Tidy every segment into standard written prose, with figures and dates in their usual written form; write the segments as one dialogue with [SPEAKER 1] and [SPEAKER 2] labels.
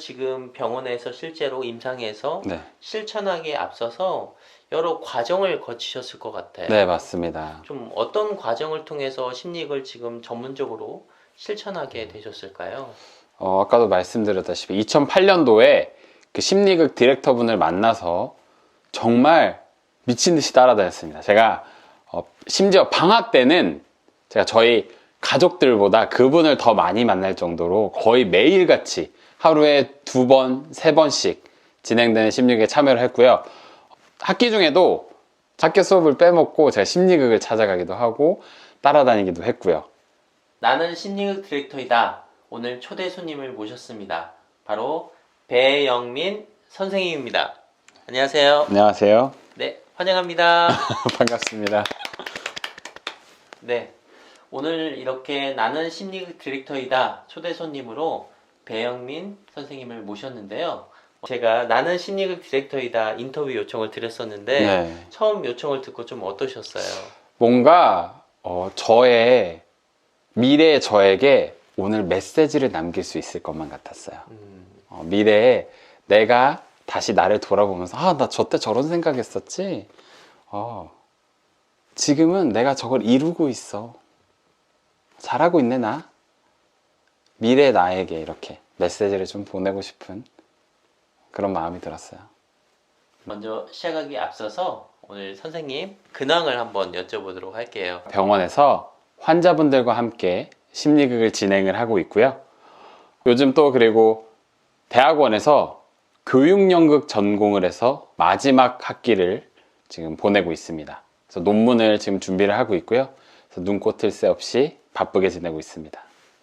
[SPEAKER 1] 지금 병원에서 실제로 임상에서
[SPEAKER 2] 네.
[SPEAKER 1] 실천하기에 앞서서 여러 과정을 거치셨을 것 같아요.
[SPEAKER 2] 네, 맞습니다.
[SPEAKER 1] 좀 어떤 과정을 통해서 심리학을 지금 전문적으로 실천하게 되셨을까요?
[SPEAKER 2] 아까도 말씀드렸다시피 2008년도에 그 심리극 디렉터분을 만나서 정말 미친 듯이 따라다녔습니다. 제가 심지어 방학 때는 제가 저희 가족들보다 그분을 더 많이 만날 정도로 거의 매일같이 하루에 2번, 3번씩 진행되는 심리극에 참여를 했고요. 학기 중에도 작게 수업을 빼먹고 제가 심리극을 찾아가기도 하고 따라다니기도 했고요.
[SPEAKER 1] 나는 심리학 디렉터이다. 오늘 초대 손님을 모셨습니다. 바로 배영민 선생님입니다. 안녕하세요.
[SPEAKER 2] 안녕하세요.
[SPEAKER 1] 네, 환영합니다.
[SPEAKER 2] 반갑습니다.
[SPEAKER 1] 네, 오늘 이렇게 나는 심리학 디렉터이다 초대 손님으로 배영민 선생님을 모셨는데요. 제가 나는 심리학 디렉터이다 인터뷰 요청을 드렸었는데
[SPEAKER 2] 네.
[SPEAKER 1] 처음 요청을 듣고 좀 어떠셨어요?
[SPEAKER 2] 뭔가 저의 미래의 저에게 오늘 메시지를 남길 수 있을 것만 같았어요. 미래에 내가 다시 나를 돌아보면서 나 저때 저런 생각했었지? 지금은 내가 저걸 이루고 있어. 잘하고 있네 나. 미래의 나에게 이렇게 메시지를 좀 보내고 싶은 그런 마음이 들었어요.
[SPEAKER 1] 먼저 시작하기 앞서서 오늘 선생님 근황을 한번 여쭤보도록 할게요.
[SPEAKER 2] 병원에서 환자분들과 함께 심리극을 진행을 하고 있고요. 요즘 또 그리고 대학원에서 교육연극 전공을 해서 마지막 학기를 지금 보내고 있습니다. 그래서 논문을 지금 준비를 하고 있고요. 그래서 눈꽃을 새 없이 바쁘게 지내고 있습니다.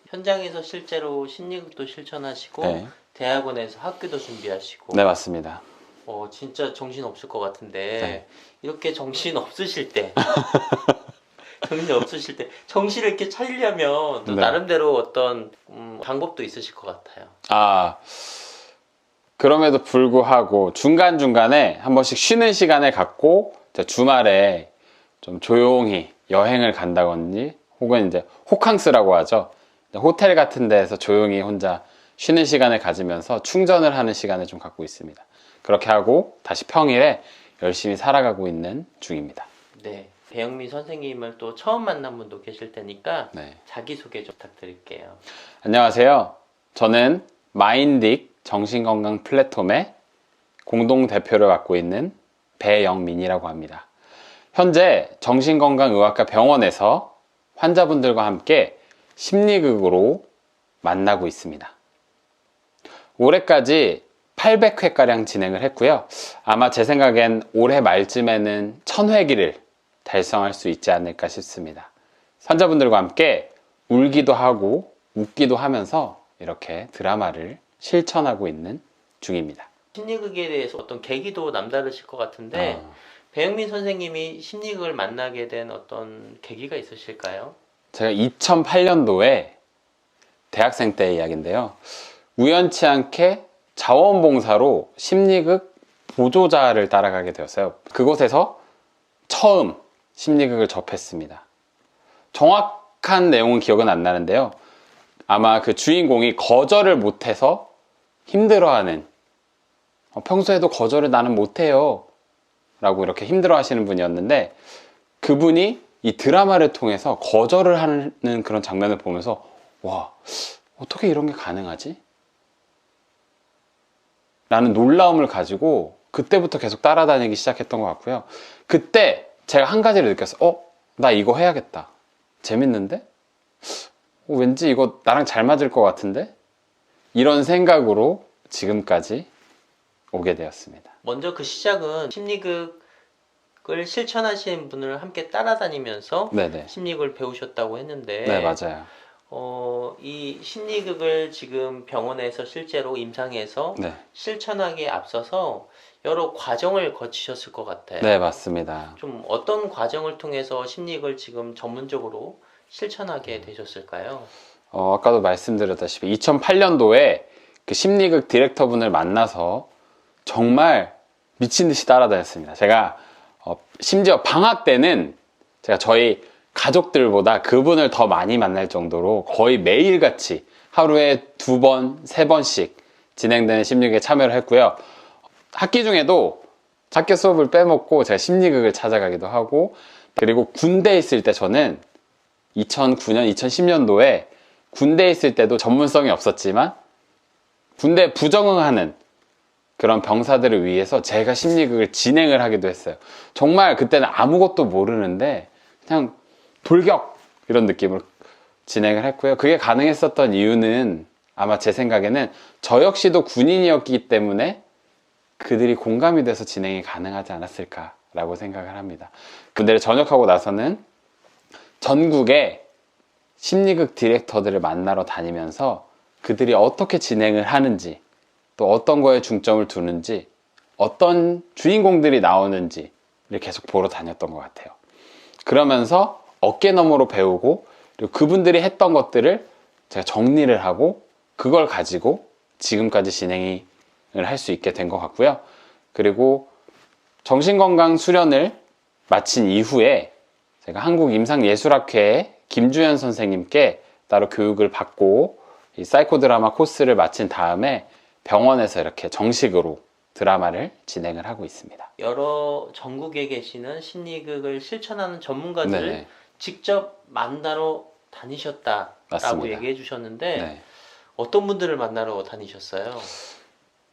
[SPEAKER 1] 현장에서 실제로 심리극도 실천하시고
[SPEAKER 2] 네.
[SPEAKER 1] 대학원에서 학교도 준비하시고
[SPEAKER 2] 네, 맞습니다.
[SPEAKER 1] 진짜 정신 없을 것 같은데
[SPEAKER 2] 네.
[SPEAKER 1] 이렇게 정신 없으실 때 정신을 이렇게 차리려면 또
[SPEAKER 2] 네.
[SPEAKER 1] 나름대로 어떤 방법도 있으실 것 같아요.
[SPEAKER 2] 그럼에도 불구하고 중간중간에 한 번씩 쉬는 시간을 갖고 주말에 좀 조용히 여행을 간다든지 혹은 이제 호캉스라고 하죠. 호텔 같은 데에서 조용히 혼자 쉬는 시간을 가지면서 충전을 하는 시간을 좀 갖고 있습니다. 그렇게 하고 다시 평일에 열심히 살아가고 있는 중입니다.
[SPEAKER 1] 네, 배영민 선생님을 또 처음 만난 분도 계실 테니까
[SPEAKER 2] 네.
[SPEAKER 1] 자기소개 좀 부탁드릴게요.
[SPEAKER 2] 안녕하세요. 저는 마인딕 정신건강 플랫폼의 공동대표를 맡고 있는 배영민이라고 합니다. 현재 정신건강의학과 병원에서 환자분들과 함께 심리극으로 만나고 있습니다. 올해까지 800회가량 진행을 했고요. 아마 제 생각엔 올해 말쯤에는 1000회기를 달성할 수 있지 않을까 싶습니다. 환자분들과 함께 울기도 하고 웃기도 하면서 이렇게 드라마를 실천하고 있는 중입니다.
[SPEAKER 1] 심리극에 대해서 어떤 계기도 남다르실 것 같은데 배영민 선생님이 심리극을 만나게 된 어떤 계기가 있으실까요?
[SPEAKER 2] 제가 2008년도에 대학생 때의 이야기인데요. 우연치 않게 자원봉사로 심리극 보조자를 따라가게 되었어요. 그곳에서 처음 심리극을 접했습니다. 정확한 내용은 기억은 안 나는데요. 아마 그 주인공이 거절을 못해서 힘들어하는, 평소에도 거절을 나는 못해요 라고 이렇게 힘들어하시는 분이었는데, 그분이 이 드라마를 통해서 거절을 하는 그런 장면을 보면서 와, 어떻게 이런 게 가능하지? 라는 놀라움을 가지고 그때부터 계속 따라다니기 시작했던 것 같고요. 그때 제가 한 가지를 느꼈어요. 나 이거 해야겠다. 재밌는데? 왠지 이거 나랑 잘 맞을 것 같은데? 이런 생각으로 지금까지 오게 되었습니다.
[SPEAKER 1] 먼저 그 시작은 심리극을 실천하시는 분을 함께 따라다니면서
[SPEAKER 2] 네네.
[SPEAKER 1] 심리극을 배우셨다고 했는데
[SPEAKER 2] 네, 맞아요.
[SPEAKER 1] 이 심리극을 지금 병원에서 실제로 임상에서
[SPEAKER 2] 네.
[SPEAKER 1] 실천하기에 앞서서 여러 과정을 거치셨을 것 같아요.
[SPEAKER 2] 네, 맞습니다.
[SPEAKER 1] 좀 어떤 과정을 통해서 심리극을 지금 전문적으로 실천하게 되셨을까요?
[SPEAKER 2] 아까도 말씀드렸다시피 2008년도에 그 심리극 디렉터분을 만나서 정말 미친 듯이 따라다녔습니다. 제가 심지어 방학 때는 제가 저희 가족들보다 그분을 더 많이 만날 정도로 거의 매일같이 하루에 2번, 3번씩 진행되는 심리극에 참여를 했고요. 학기 중에도 학교 수업을 빼먹고 제가 심리극을 찾아가기도 하고, 그리고 군대에 있을 때 저는 2009년, 2010년도에 군대에 있을 때도 전문성이 없었지만 군대에 부적응하는 그런 병사들을 위해서 제가 심리극을 진행을 하기도 했어요. 정말 그때는 아무것도 모르는데 그냥 돌격! 이런 느낌으로 진행을 했고요. 그게 가능했었던 이유는 아마 제 생각에는 저 역시도 군인이었기 때문에 그들이 공감이 돼서 진행이 가능하지 않았을까라고 생각을 합니다. 군대를 전역하고 나서는 전국의 심리극 디렉터들을 만나러 다니면서 그들이 어떻게 진행을 하는지, 또 어떤 거에 중점을 두는지, 어떤 주인공들이 나오는지를 계속 보러 다녔던 것 같아요. 그러면서 어깨너머로 배우고, 그리고 그분들이 했던 것들을 제가 정리를 하고 그걸 가지고 지금까지 진행을 할 수 있게 된 것 같고요. 그리고 정신건강 수련을 마친 이후에 제가 한국임상예술학회의 김주현 선생님께 따로 교육을 받고 이 사이코드라마 코스를 마친 다음에 병원에서 이렇게 정식으로 드라마를 진행을 하고 있습니다.
[SPEAKER 1] 여러 전국에 계시는 심리극을 실천하는 전문가들을
[SPEAKER 2] 네네.
[SPEAKER 1] 직접 만나러 다니셨다라고
[SPEAKER 2] 맞습니다.
[SPEAKER 1] 얘기해 주셨는데
[SPEAKER 2] 네.
[SPEAKER 1] 어떤 분들을 만나러 다니셨어요?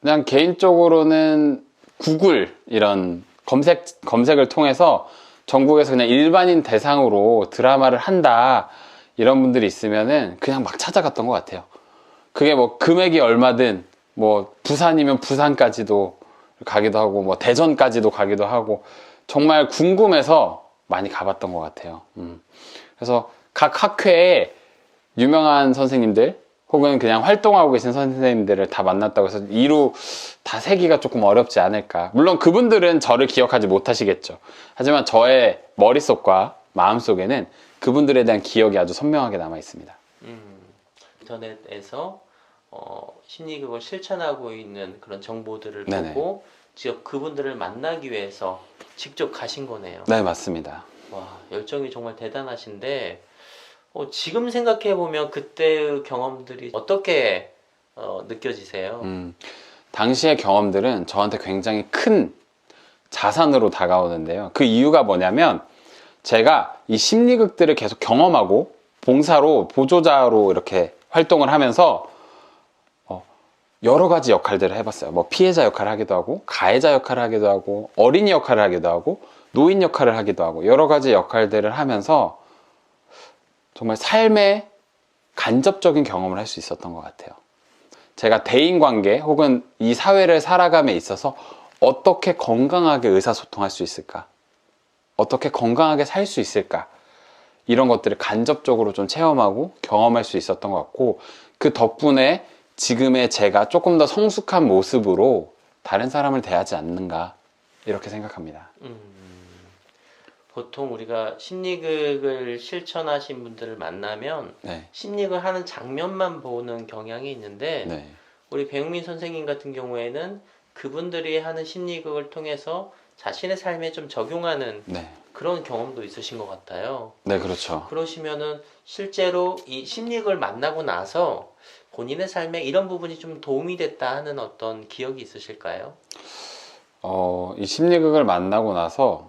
[SPEAKER 2] 그냥 개인적으로는 구글 이런 검색을 통해서 전국에서 그냥 일반인 대상으로 드라마를 한다 이런 분들이 있으면은 그냥 막 찾아갔던 것 같아요. 그게 뭐 금액이 얼마든 뭐 부산이면 부산까지도 가기도 하고 뭐 대전까지도 가기도 하고 정말 궁금해서 많이 가봤던 것 같아요. 그래서 각 학회에 유명한 선생님들 혹은 그냥 활동하고 계신 선생님들을 다 만났다고 해서 이루 다 세기가 조금 어렵지 않을까. 물론 그분들은 저를 기억하지 못하시겠죠. 하지만 저의 머릿속과 마음속에는 그분들에 대한 기억이 아주 선명하게 남아 있습니다.
[SPEAKER 1] 인터넷에서 심리극을 실천하고 있는 그런 정보들을
[SPEAKER 2] 네네.
[SPEAKER 1] 보고 직접 그분들을 만나기 위해서 직접 가신 거네요.
[SPEAKER 2] 네, 맞습니다.
[SPEAKER 1] 와, 열정이 정말 대단하신데 지금 생각해 보면 그때의 경험들이 어떻게 느껴지세요?
[SPEAKER 2] 당시의 경험들은 저한테 굉장히 큰 자산으로 다가오는데요. 그 이유가 뭐냐면 제가 이 심리극들을 계속 경험하고 봉사로, 보조자로 이렇게 활동을 하면서 여러 가지 역할들을 해봤어요. 뭐 피해자 역할을 하기도 하고, 가해자 역할을 하기도 하고, 어린이 역할을 하기도 하고, 노인 역할을 하기도 하고, 여러 가지 역할들을 하면서 정말 삶의 간접적인 경험을 할 수 있었던 것 같아요. 제가 대인관계 혹은 이 사회를 살아감에 있어서 어떻게 건강하게 의사소통할 수 있을까? 어떻게 건강하게 살 수 있을까? 이런 것들을 간접적으로 좀 체험하고 경험할 수 있었던 것 같고, 그 덕분에 지금의 제가 조금 더 성숙한 모습으로 다른 사람을 대하지 않는가 이렇게 생각합니다.
[SPEAKER 1] 보통 우리가 심리극을 실천하신 분들을 만나면
[SPEAKER 2] 네.
[SPEAKER 1] 심리극을 하는 장면만 보는 경향이 있는데
[SPEAKER 2] 네.
[SPEAKER 1] 우리 배용민 선생님 같은 경우에는 그분들이 하는 심리극을 통해서 자신의 삶에 좀 적용하는
[SPEAKER 2] 네.
[SPEAKER 1] 그런 경험도 있으신 것 같아요.
[SPEAKER 2] 네, 그렇죠.
[SPEAKER 1] 그러시면은 실제로 이 심리극을 만나고 나서 본인의 삶에 이런 부분이 좀 도움이 됐다 하는 어떤 기억이 있으실까요?
[SPEAKER 2] 이 심리극을 만나고 나서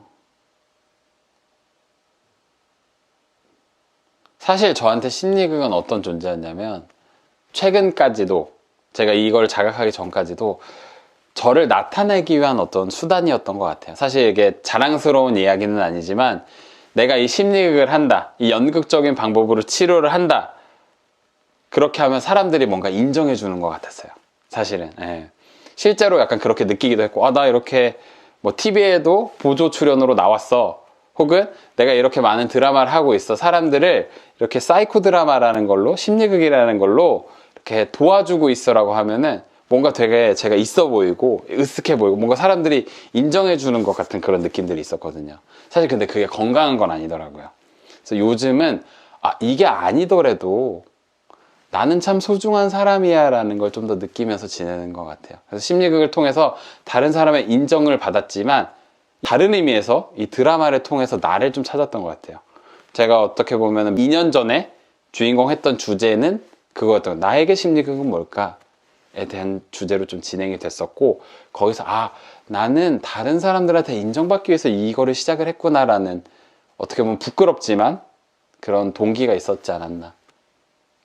[SPEAKER 2] 사실 저한테 심리극은 어떤 존재였냐면 최근까지도 제가 이걸 자각하기 전까지도 저를 나타내기 위한 어떤 수단이었던 것 같아요. 사실 이게 자랑스러운 이야기는 아니지만 내가 이 심리극을 한다, 이 연극적인 방법으로 치료를 한다, 그렇게 하면 사람들이 뭔가 인정해 주는 것 같았어요. 사실은. 예. 실제로 약간 그렇게 느끼기도 했고, 나 이렇게 뭐 TV에도 보조 출연으로 나왔어. 혹은 내가 이렇게 많은 드라마를 하고 있어. 사람들을 이렇게 사이코 드라마라는 걸로, 심리극이라는 걸로 이렇게 도와주고 있어라고 하면은 뭔가 되게 제가 있어 보이고 으쓱해 보이고 뭔가 사람들이 인정해 주는 것 같은 그런 느낌들이 있었거든요. 사실 근데 그게 건강한 건 아니더라고요. 그래서 요즘은 이게 아니더라도 나는 참 소중한 사람이야 라는 걸 좀 더 느끼면서 지내는 것 같아요. 그래서 심리극을 통해서 다른 사람의 인정을 받았지만 다른 의미에서 이 드라마를 통해서 나를 좀 찾았던 것 같아요. 제가 어떻게 보면 2년 전에 주인공 했던 주제는 그거였던 거예요. 나에게 심리극은 뭘까? 대한 주제로 좀 진행이 됐었고, 거기서 나는 다른 사람들한테 인정받기 위해서 이거를 시작을 했구나라는, 어떻게 보면 부끄럽지만 그런 동기가 있었지 않았나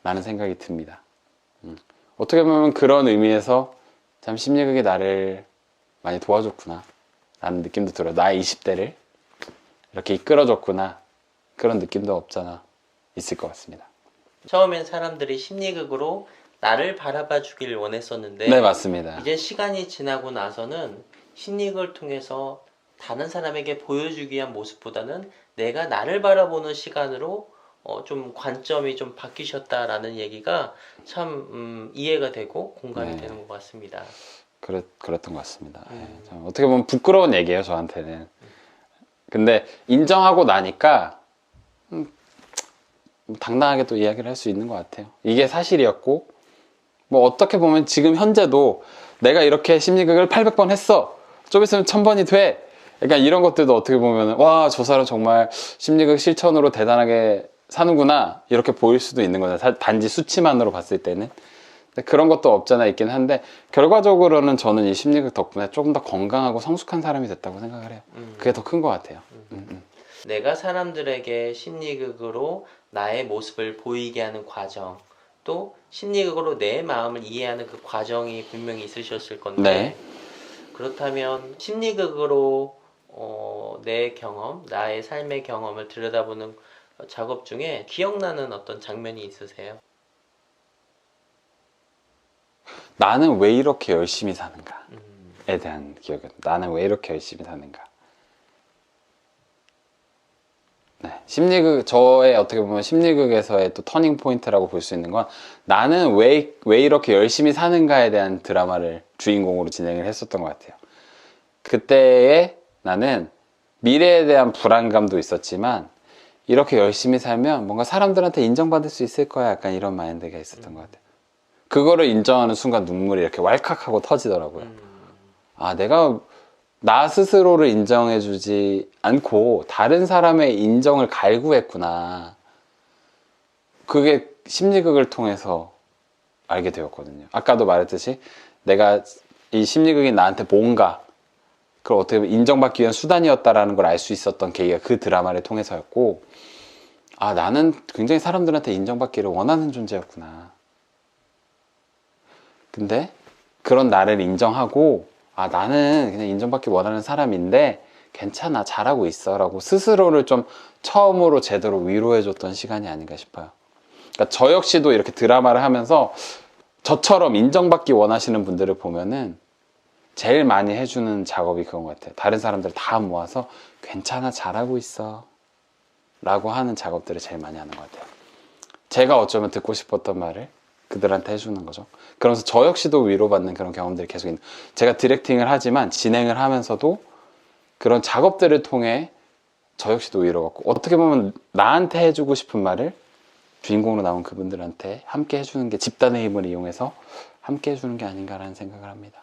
[SPEAKER 2] 라는 생각이 듭니다. 어떻게 보면 그런 의미에서 참 심리극이 나를 많이 도와줬구나 라는 느낌도 들어요. 나의 20대를 이렇게 이끌어줬구나, 그런 느낌도 없잖아 있을 것 같습니다.
[SPEAKER 1] 처음엔 사람들이 심리극으로 나를 바라봐 주길 원했었는데
[SPEAKER 2] 네, 맞습니다.
[SPEAKER 1] 이제 시간이 지나고 나서는 심리극을 통해서 다른 사람에게 보여주기 위한 모습보다는 내가 나를 바라보는 시간으로 좀 관점이 좀 바뀌셨다라는 얘기가 참 이해가 되고 공감이
[SPEAKER 2] 네.
[SPEAKER 1] 되는 것 같습니다.
[SPEAKER 2] 그랬던 것 같습니다. 참 어떻게 보면 부끄러운 얘기예요, 저한테는. 근데 인정하고 나니까 당당하게 또 이야기를 할 수 있는 것 같아요. 이게 사실이었고, 뭐 어떻게 보면 지금 현재도 내가 이렇게 심리극을 800번 했어, 좀 있으면 1000번이 돼, 그러니까 이런 것들도 어떻게 보면 와, 저 사람 정말 심리극 실천으로 대단하게 사는구나 이렇게 보일 수도 있는 거죠. 단지 수치만으로 봤을 때는. 근데 그런 것도 없잖아 있긴 한데, 결과적으로는 저는 이 심리극 덕분에 조금 더 건강하고 성숙한 사람이 됐다고 생각을 해요. 그게 더 큰 것 같아요.
[SPEAKER 1] 내가 사람들에게 심리극으로 나의 모습을 보이게 하는 과정, 또 심리극으로 내 마음을 이해하는 그 과정이 분명히 있으셨을 건데
[SPEAKER 2] 네.
[SPEAKER 1] 그렇다면 심리극으로 내 경험, 나의 삶의 경험을 들여다보는 작업 중에 기억나는 어떤 장면이 있으세요?
[SPEAKER 2] 나는 왜 이렇게 열심히 사는가에 대한 기억이, 나는 왜 이렇게 열심히 사는가. 네, 심리극, 저의 어떻게 보면 심리극에서의 또 터닝 포인트라고 볼 수 있는 건, 나는 왜 이렇게 열심히 사는가에 대한 드라마를 주인공으로 진행을 했었던 것 같아요. 그때에 나는 미래에 대한 불안감도 있었지만, 이렇게 열심히 살면 뭔가 사람들한테 인정받을 수 있을 거야, 약간 이런 마인드가 있었던 것 같아요. 그거를 인정하는 순간 눈물이 이렇게 왈칵하고 터지더라고요. 내가 나 스스로를 인정해주지 않고 다른 사람의 인정을 갈구했구나. 그게 심리극을 통해서 알게 되었거든요. 아까도 말했듯이 내가 이 심리극이 나한테 뭔가, 그걸 어떻게 보면 인정받기 위한 수단이었다라는 걸 알 수 있었던 계기가 그 드라마를 통해서였고, 나는 굉장히 사람들한테 인정받기를 원하는 존재였구나. 근데 그런 나를 인정하고, 나는 그냥 인정받기 원하는 사람인데 괜찮아, 잘하고 있어 라고 스스로를 좀 처음으로 제대로 위로해줬던 시간이 아닌가 싶어요. 그러니까 저 역시도 이렇게 드라마를 하면서 저처럼 인정받기 원하시는 분들을 보면은 제일 많이 해주는 작업이 그건 것 같아요. 다른 사람들 다 모아서 괜찮아, 잘하고 있어 라고 하는 작업들을 제일 많이 하는 것 같아요. 제가 어쩌면 듣고 싶었던 말을 그들한테 해주는 거죠. 그러면서 저 역시도 위로받는 그런 경험들이 계속 있는, 제가 디렉팅을 하지만 진행을 하면서도 그런 작업들을 통해 저 역시도 위로받고, 어떻게 보면 나한테 해주고 싶은 말을 주인공으로 나온 그분들한테 함께 해주는 게, 집단의 힘을 이용해서 함께 해주는 게 아닌가라는 생각을 합니다.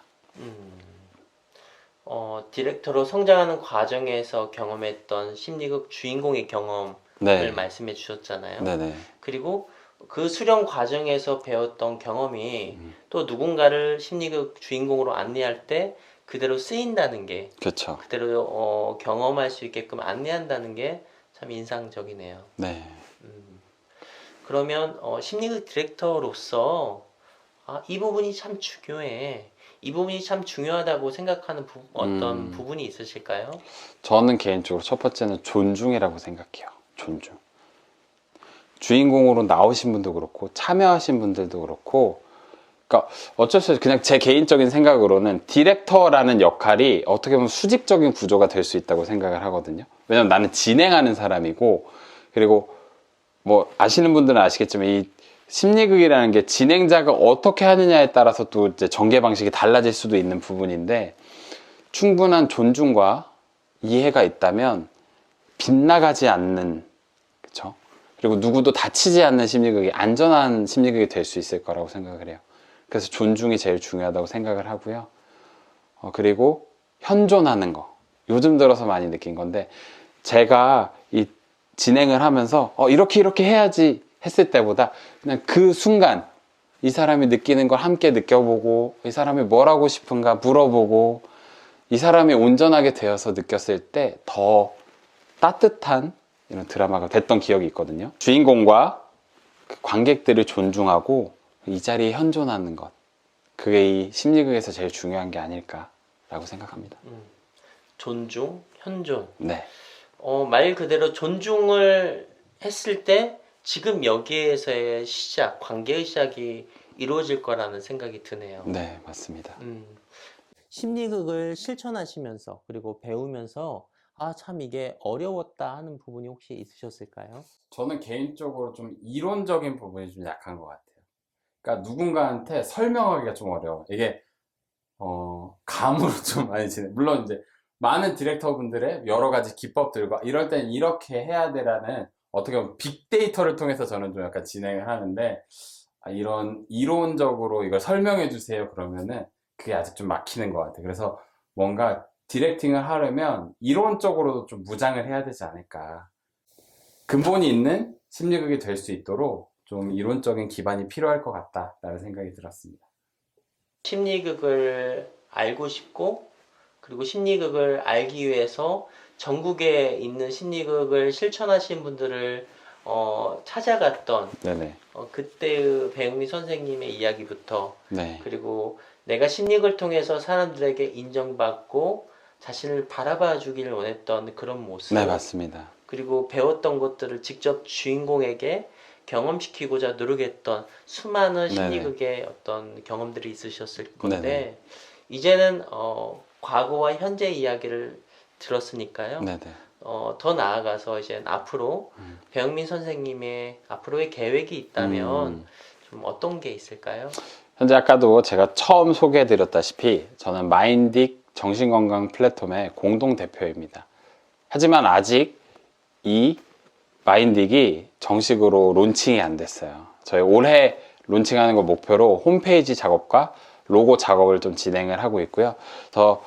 [SPEAKER 1] 디렉터로 성장하는 과정에서 경험했던 심리극 주인공의 경험을
[SPEAKER 2] 네.
[SPEAKER 1] 말씀해 주셨잖아요.
[SPEAKER 2] 네네.
[SPEAKER 1] 그리고 그 수련 과정에서 배웠던 경험이 또 누군가를 심리극 주인공으로 안내할 때 그대로 쓰인다는 게,
[SPEAKER 2] 그렇죠.
[SPEAKER 1] 그대로 경험할 수 있게끔 안내한다는 게 참 인상적이네요.
[SPEAKER 2] 네.
[SPEAKER 1] 그러면 심리극 디렉터로서 이 부분이 참 중요해, 이 부분이 참 중요하다고 생각하는 어떤 부분이 있으실까요?
[SPEAKER 2] 저는 개인적으로 첫 번째는 존중이라고 생각해요. 존중. 주인공으로 나오신 분도 그렇고 참여하신 분들도 그렇고, 그러니까 어쩔 수 없이 그냥 제 개인적인 생각으로는 디렉터라는 역할이 어떻게 보면 수직적인 구조가 될 수 있다고 생각을 하거든요. 왜냐면 나는 진행하는 사람이고, 그리고 뭐 아시는 분들은 아시겠지만 이 심리극이라는 게 진행자가 어떻게 하느냐에 따라서 또 이제 전개 방식이 달라질 수도 있는 부분인데, 충분한 존중과 이해가 있다면 빗나가지 않는, 그쵸? 그리고 누구도 다치지 않는 심리극이, 안전한 심리극이 될 수 있을 거라고 생각을 해요. 그래서 존중이 제일 중요하다고 생각을 하고요. 그리고 현존하는 거. 요즘 들어서 많이 느낀 건데, 제가 이 진행을 하면서 이렇게 해야지 했을 때보다 그냥 그 순간 이 사람이 느끼는 걸 함께 느껴보고, 이 사람이 뭘 하고 싶은가 물어보고, 이 사람이 온전하게 되어서 느꼈을 때 더 따뜻한 이런 드라마가 됐던 기억이 있거든요. 주인공과 그 관객들을 존중하고 이 자리에 현존하는 것, 그게 이 심리극에서 제일 중요한 게 아닐까라고 생각합니다.
[SPEAKER 1] 존중, 현존.
[SPEAKER 2] 네,
[SPEAKER 1] 말 그대로 존중을 했을 때 지금 여기에서의 시작, 관계의 시작이 이루어질 거라는 생각이 드네요.
[SPEAKER 2] 네, 맞습니다.
[SPEAKER 1] 심리극을 실천하시면서 그리고 배우면서 아, 참 이게 어려웠다 하는 부분이 혹시 있으셨을까요?
[SPEAKER 2] 저는 개인적으로 좀 이론적인 부분이 좀 약한 것 같아요. 그러니까 누군가한테 설명하기가 좀 어려워. 이게 감으로 좀 많이 지내. 물론 이제 많은 디렉터분들의 여러 가지 기법들과 이럴 땐 이렇게 해야 되라는 어떻게 보면 빅데이터를 통해서 저는 좀 약간 진행을 하는데, 이런 이론적으로 이걸 설명해 주세요 그러면은 그게 아직 좀 막히는 것 같아요. 그래서 뭔가 디렉팅을 하려면 이론적으로도 좀 무장을 해야 되지 않을까. 근본이 있는 심리극이 될 수 있도록 좀 이론적인 기반이 필요할 것 같다라는 생각이 들었습니다.
[SPEAKER 1] 심리극을 알고 싶고 그리고 심리극을 알기 위해서 전국에 있는 심리극을 실천하신 분들을 찾아갔던
[SPEAKER 2] 네네.
[SPEAKER 1] 그때의 배영미 선생님의 이야기부터
[SPEAKER 2] 네.
[SPEAKER 1] 그리고 내가 심리극을 통해서 사람들에게 인정받고 자신을 바라봐 주기를 원했던 그런 모습,
[SPEAKER 2] 네, 맞습니다.
[SPEAKER 1] 그리고 배웠던 것들을 직접 주인공에게 경험시키고자 노력했던 수많은
[SPEAKER 2] 네네.
[SPEAKER 1] 심리극의 어떤 경험들이 있으셨을 건데
[SPEAKER 2] 네네.
[SPEAKER 1] 이제는 과거와 현재 이야기를 들었으니까요.
[SPEAKER 2] 네네.
[SPEAKER 1] 더 나아가서 이제 앞으로 배영민 선생님의 앞으로의 계획이 있다면 좀 어떤 게 있을까요?
[SPEAKER 2] 현재 아까도 제가 처음 소개해드렸다시피 저는 마인딕 정신건강 플랫폼의 공동대표입니다. 하지만 아직 이 마인딕이 정식으로 론칭이 안 됐어요. 저희 올해 론칭하는 걸 목표로 홈페이지 작업과 로고 작업을 좀 진행을 하고 있고요. 그래서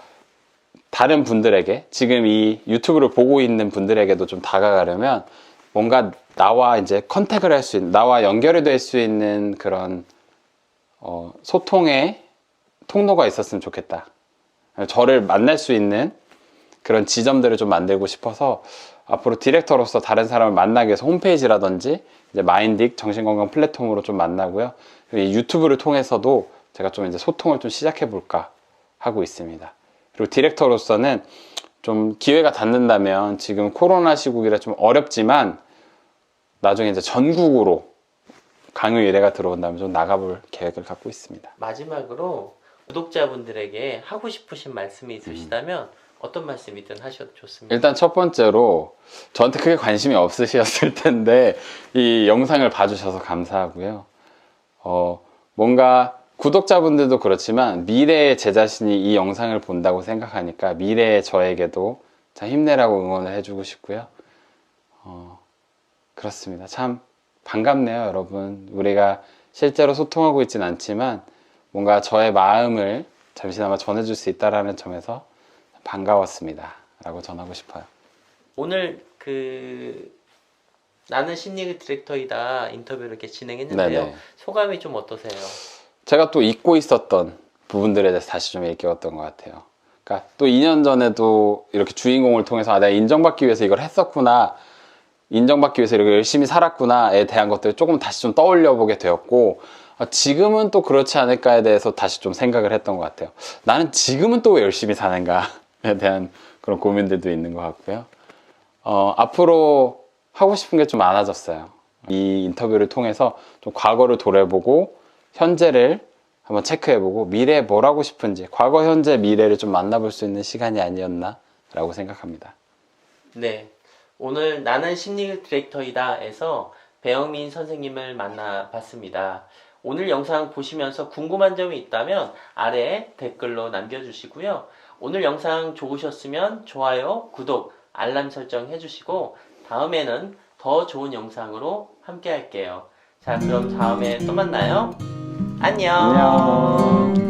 [SPEAKER 2] 다른 분들에게, 지금 이 유튜브를 보고 있는 분들에게도 좀 다가가려면 뭔가 나와 이제 컨택을 할 수 있는, 나와 연결이 될 수 있는 그런 소통의 통로가 있었으면 좋겠다. 저를 만날 수 있는 그런 지점들을 좀 만들고 싶어서 앞으로 디렉터로서 다른 사람을 만나기 위해서 홈페이지라든지 이제 마인딕 정신건강 플랫폼으로 좀 만나고요. 이 유튜브를 통해서도 제가 좀 이제 소통을 좀 시작해 볼까 하고 있습니다. 그리고 디렉터로서는 좀 기회가 닿는다면 지금 코로나 시국이라 좀 어렵지만 나중에 이제 전국으로 강의 의뢰가 들어온다면 좀 나가볼 계획을 갖고 있습니다.
[SPEAKER 1] 마지막으로 구독자분들에게 하고 싶으신 말씀이 있으시다면 어떤 말씀이든 하셔도 좋습니다.
[SPEAKER 2] 일단 첫 번째로 저한테 크게 관심이 없으셨을 텐데 이 영상을 봐주셔서 감사하고요. 뭔가 구독자분들도 그렇지만 미래의 제 자신이 이 영상을 본다고 생각하니까 미래의 저에게도 참 힘내라고 응원을 해주고 싶고요. 그렇습니다. 참 반갑네요, 여러분. 우리가 실제로 소통하고 있진 않지만 뭔가 저의 마음을 잠시나마 전해줄 수 있다는 점에서 반가웠습니다 라고 전하고 싶어요.
[SPEAKER 1] 오늘 나는 심리극 디렉터이다 인터뷰를 이렇게 진행했는데요.
[SPEAKER 2] 네네.
[SPEAKER 1] 소감이 좀 어떠세요?
[SPEAKER 2] 제가 또 잊고 있었던 부분들에 대해서 다시 좀 얘기했던 것 같아요. 그러니까 또 2년 전에도 이렇게 주인공을 통해서 내가 인정받기 위해서 이걸 했었구나, 인정받기 위해서 이렇게 열심히 살았구나에 대한 것들을 조금 다시 좀 떠올려 보게 되었고, 지금은 또 그렇지 않을까에 대해서 다시 좀 생각을 했던 것 같아요. 나는 지금은 또 왜 열심히 사는가에 대한 그런 고민들도 있는 것 같고요. 앞으로 하고 싶은 게 좀 많아졌어요. 이 인터뷰를 통해서 좀 과거를 돌아보고 현재를 한번 체크해보고 미래에 뭘 하고 싶은지, 과거, 현재, 미래를 좀 만나볼 수 있는 시간이 아니었나 라고 생각합니다.
[SPEAKER 1] 네, 오늘 나는 심리극 디렉터이다에서 배영민 선생님을 만나봤습니다. 오늘 영상 보시면서 궁금한 점이 있다면 아래에 댓글로 남겨주시고요. 오늘 영상 좋으셨으면 좋아요, 구독, 알람 설정 해주시고 다음에는 더 좋은 영상으로 함께 할게요. 자, 그럼 다음에 또 만나요. 안녕.